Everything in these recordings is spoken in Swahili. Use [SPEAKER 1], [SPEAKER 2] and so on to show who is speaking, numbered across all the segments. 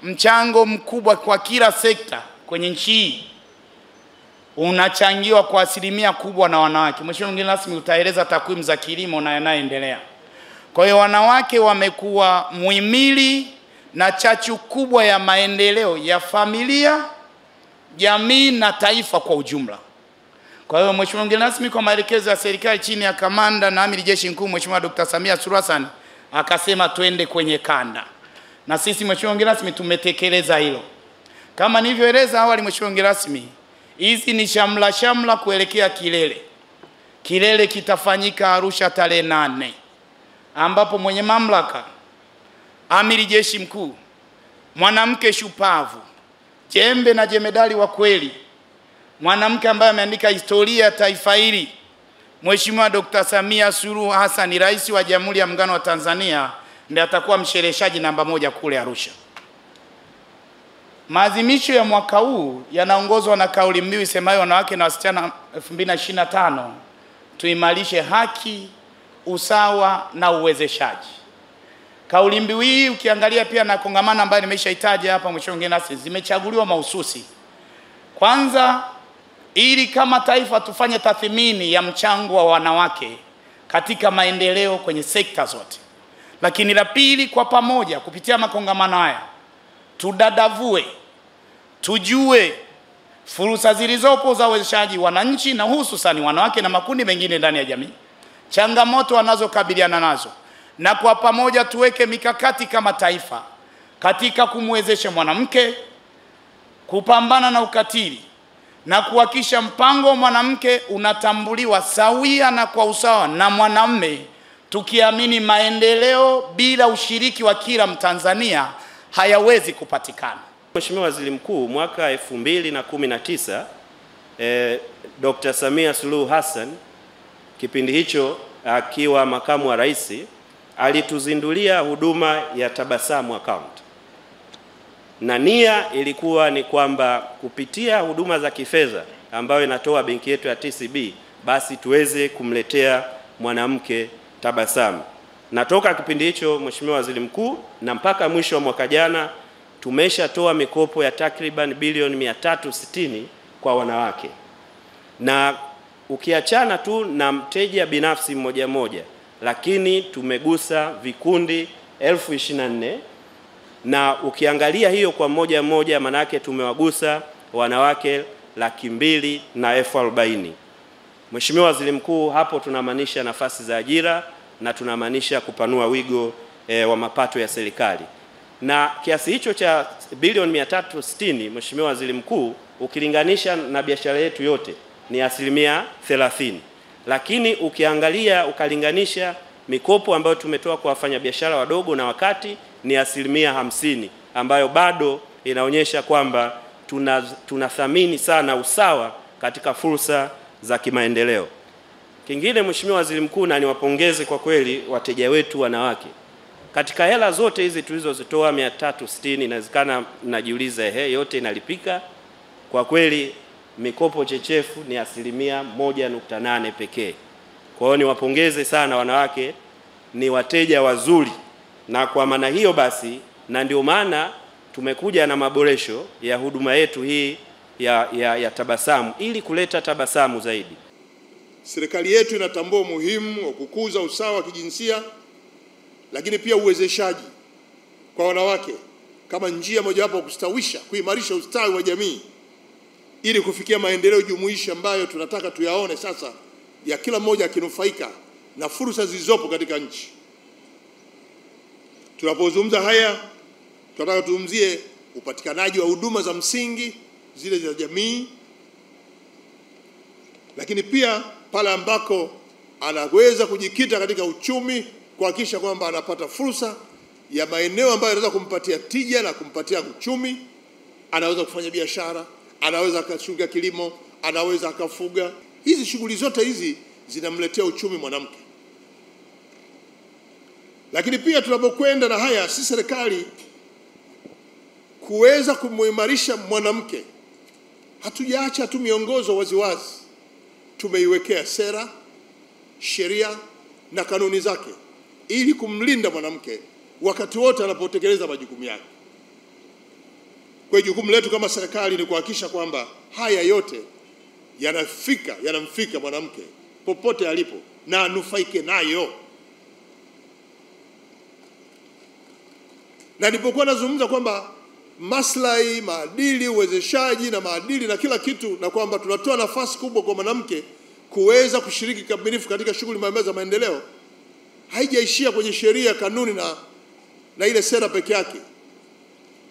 [SPEAKER 1] mchango mkubwa kwa kila sekta kwenye nchi hii unachangiwa kwa asilimia kubwa na wanawake. Mheshimiwa mgeni rasmi, utaeleza takwimu za kilimo na yanayoendelea. Kwa hiyo wanawake wamekuwa muhimili na chachu kubwa ya maendeleo ya familia, jamii na taifa kwa ujumla. Kwa hiyo Mheshimiwa mgeni rasmi, kwa maelekezo ya serikali chini ya kamanda na amiri jeshi mkuu Mheshimiwa Dr. Samia Suluhu Hassan akasema twende kwenye kanda. Na sisi Mheshimiwa mgeni rasmi tumetekeleza hilo. Kama nilivyoeleza awali Mheshimiwa mgeni rasmi, hizi ni shamla kuelekea kilele. Kilele kitafanyika Arusha tarehe 8, ambapo mwenye mamlaka amiri jeshi mkuu, mwanamke shupavu, jembe na jemedali wa kweli, mwanamke ambaye ameandika historia ya taifa hili, Mheshimiwa Dr. Samia Suluhu Hassan, Rais wa Jamhuri ya Muungano wa Tanzania, ndiye atakuwa mshereheshaji namba 1 kule Arusha. Maadhimisho ya mwaka huu yanaongozwa na kauli mbiu isemayo wanawake na wasichana 2025, tuimarishe haki, usawa na uwezeshaji. Kauli mbiu hii ukiangalia pia na kongamano ambayo nimeshaitaja hapa Mheshimiwa mgeni rasmi zimechaguliwa mahususi. Kwanza, ili kama taifa tufanye tathmini ya mchango wa wanawake katika maendeleo kwenye sekta zote. Lakini la pili, kwa pamoja kupitia makongamano haya tudadavue, tujue fursa zilizopo za uwezeshaji wananchi na hususan wanawake na makundi mengine ndani ya jamii, changamoto wanazokabiliana nazo, na kwa pamoja tuweke mikakati kama taifa katika kumwezesha mwanamke kupambana na ukatili na kuhakikisha mpango wa mwanamke unatambuliwa sawia na kwa usawa na mwanamume, tukiamini maendeleo bila ushiriki wa kila Mtanzania hayawezi kupatikana.
[SPEAKER 2] Mheshimiwa Waziri Mkuu, mwaka 2019 Dr. Samia Suluhu Hassan, kipindi hicho akiwa makamu wa rais, alituzindulia huduma ya Tabasamu account. Na nia ilikuwa ni kwamba kupitia huduma za kifedha ambayo inatoa benki yetu ya TCB, basi tuweze kumletea mwanamke tabasamu. Na toka kipindi hicho Mheshimiwa Waziri Mkuu, na mpaka mwisho wa mwaka jana tumeshatoa mikopo ya takriban bilioni 360 kwa wanawake. Na ukiachana tu na mteja binafsi mmoja mmoja, lakini tumegusa vikundi 1024, na ukiangalia hiyo kwa mmoja mmoja manake tumewagusa wanawake 240,000. Mheshimiwa Waziri Mkuu, hapo tunamaanisha nafasi za ajira na tunamaanisha kupanua wigo wa mapato ya serikali. Na kiasi hicho cha bilioni 360, Mheshimiwa Waziri Mkuu, ukilinganisha na biashara yetu yote ni 30%. Lakini ukiangalia ukalinganisha mikopo ambayo tumetoa kwa wafanyabiashara wadogo na wakati ni 50%, ambayo bado inaonyesha kwamba tunathamini sana usawa katika fursa za kimaendeleo. Kingine Mheshimiwa Waziri Mkuu, na niwapongeze kwa kweli wateja wetu wanawake. Katika hela zote hizi tulizozitoa 360, inawezekana mnajiuliza yote inalipika? Kwa kweli mikopo chechefu ni 1.8% pekee. Kwa hiyo niwapongeze sana wanawake, ni wateja wazuri, na kwa maana hiyo basi, na ndio maana tumekuja na maboresho ya huduma yetu hii ya tabasamu ili kuleta tabasamu zaidi.
[SPEAKER 3] Serikali yetu inatambua umuhimu wa kukuza usawa wa kijinsia, lakini pia uwezeshaji kwa wanawake kama njia mojawapo ya kustawisha, kuimarisha ustawi wa jamii ili kufikia maendeleo jumuishi ambayo tunataka tuyaone sasa ya kila mmoja akinufaika na fursa zilizopo katika nchi. Tunapozungumza haya, tunataka tuzungumzie upatikanaji wa huduma za msingi zile za jamii, lakini pia pale ambako anaweza kujikita katika uchumi, kuhakikisha kwamba anapata fursa ya maeneo ambayo yanaweza kumpatia tija na kumpatia uchumi. Anaweza kufanya biashara, anaweza akashughulika kilimo, anaweza akafuga. Hizi shughuli zote hizi zinamletea uchumi mwanamke. Lakini pia tunapokwenda na haya, si serikali kuweza kumuimarisha mwanamke, hatujaacha tu miongozo waziwazi. Tumeiwekea sera, sheria na kanuni zake ili kumlinda mwanamke wakati wote anapotekeleza majukumu yake. Kwa hiyo jukumu letu kama serikali ni kuhakikisha kwamba haya yote yanamfika mwanamke popote alipo na anufaike nayo. Na nilipokuwa nazungumza kwamba maslahi, maadili, uwezeshaji na maadili na kila kitu, na kwamba tunatoa nafasi kubwa kwa mwanamke kuweza kushiriki kikamilifu katika shughuli mbalimbali za maendeleo, haijaishia kwenye sheria, kanuni na ile sera peke yake.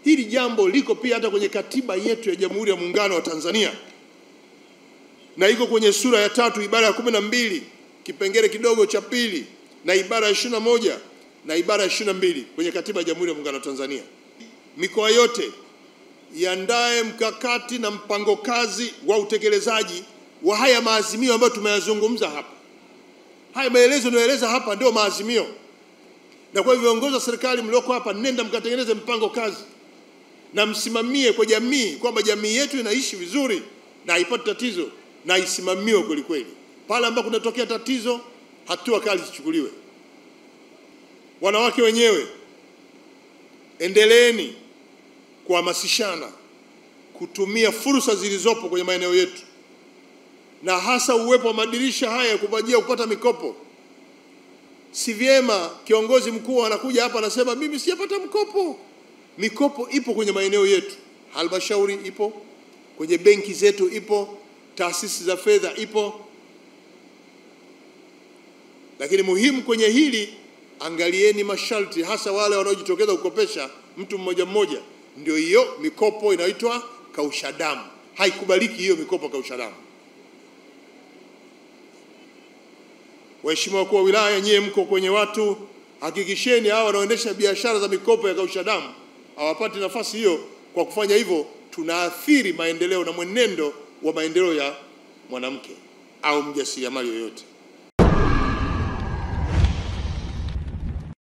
[SPEAKER 3] Hili jambo liko pia hata kwenye katiba yetu ya Jamhuri ya Muungano wa Tanzania, na iko kwenye sura ya 3 ibara ya 12 kipengele kidogo cha pili, na ibara ya 21 na ibara ya 22 kwenye katiba ya Jamhuri ya Muungano wa Tanzania. Mikoa yote iandae mkakati na mpango kazi wa utekelezaji wa haya maazimio ambayo tumeyazungumza hapa. Haya maelezo naeleza hapa ndio maazimio. Na kwa hivyo viongozi wa serikali mlioko hapa, nenda mkatengeneze mpango kazi na msimamie kwa jamii kwamba jamii yetu inaishi vizuri na haipati tatizo, na isimamiwe kweli kweli. Pale ambapo kunatokea tatizo, hatua kali zichukuliwe. Wanawake wenyewe, endeleeni kuhamasishana kutumia fursa zilizopo kwenye maeneo yetu, na hasa uwepo wa madirisha haya kubajia kupata mikopo. Si vyema kiongozi mkuu anakuja hapa anasema mimi sijapata mkopo. Mikopo ipo kwenye maeneo yetu, halmashauri ipo, kwenye benki zetu ipo, taasisi za fedha ipo. Lakini muhimu kwenye hili, angalieni masharti, hasa wale wanaojitokeza kukopesha mtu mmoja mmoja. Ndio hiyo mikopo inaitwa kausha damu. Haikubaliki hiyo mikopo kausha damu. Waheshimiwa wakuu wa wilaya, nyie mko kwenye watu, hakikisheni hao wanaoendesha biashara za mikopo ya kausha damu hawapati nafasi hiyo. Kwa kufanya hivyo, tunaathiri maendeleo na mwenendo wa maendeleo ya mwanamke au mjasiriamali yoyote.